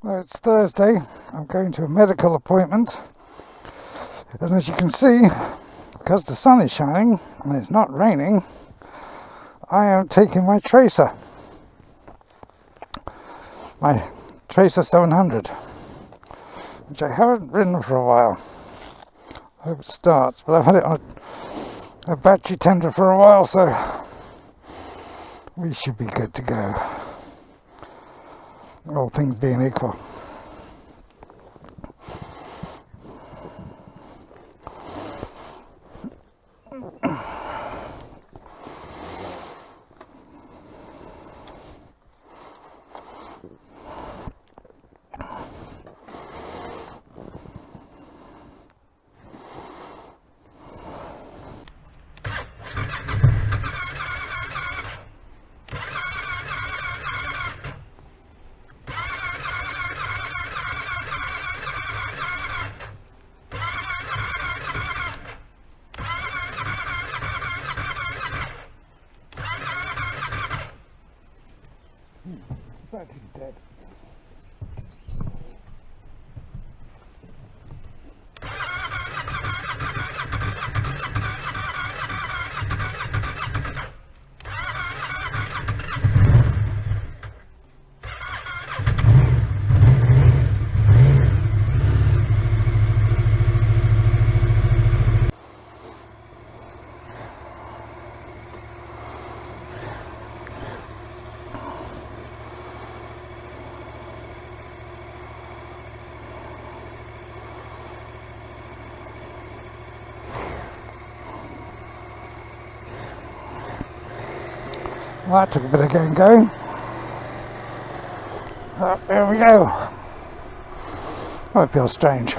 Well, it's Thursday. I'm going to a medical appointment. And as you can see, because the sun is shining and it's not raining, I am taking my Tracer. My Tracer 700. Which I haven't ridden for a while. I hope it starts, but I've had it on a battery tender for a while, so we should be good to go. All things being equal. Battery's dead. Well, that took a bit of getting going. There we go. Oh, it feels strange.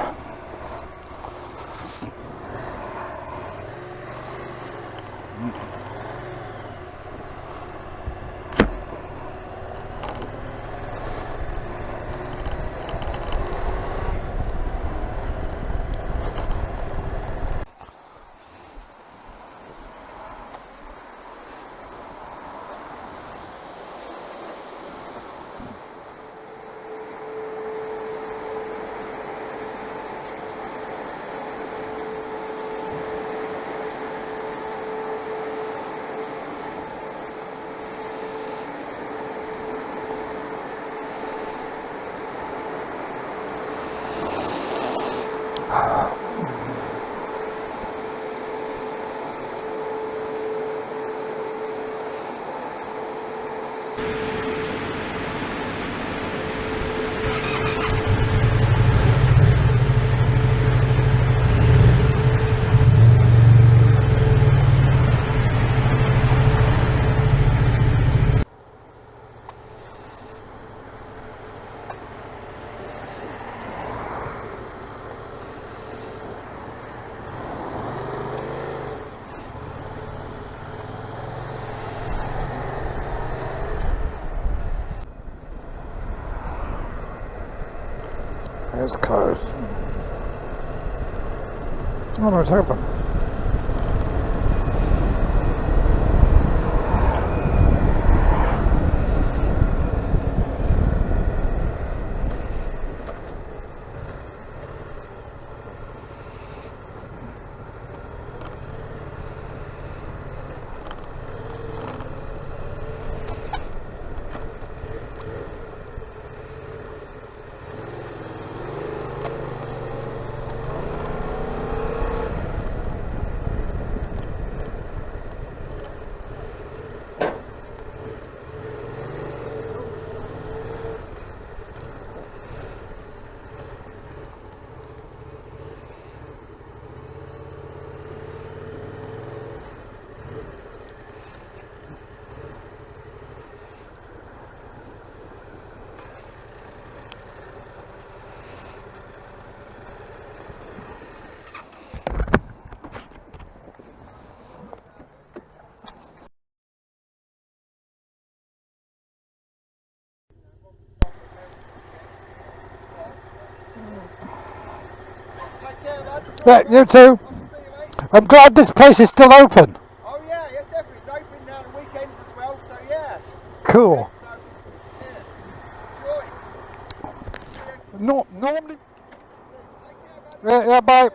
It's closed. Oh no, it's open. Yeah, you too. I'm glad this place is still open. Oh yeah, definitely. It's open now the weekends as well, so yeah. Cool. Yeah, enjoy. No, normally. Take care, buddy. Yeah, bye.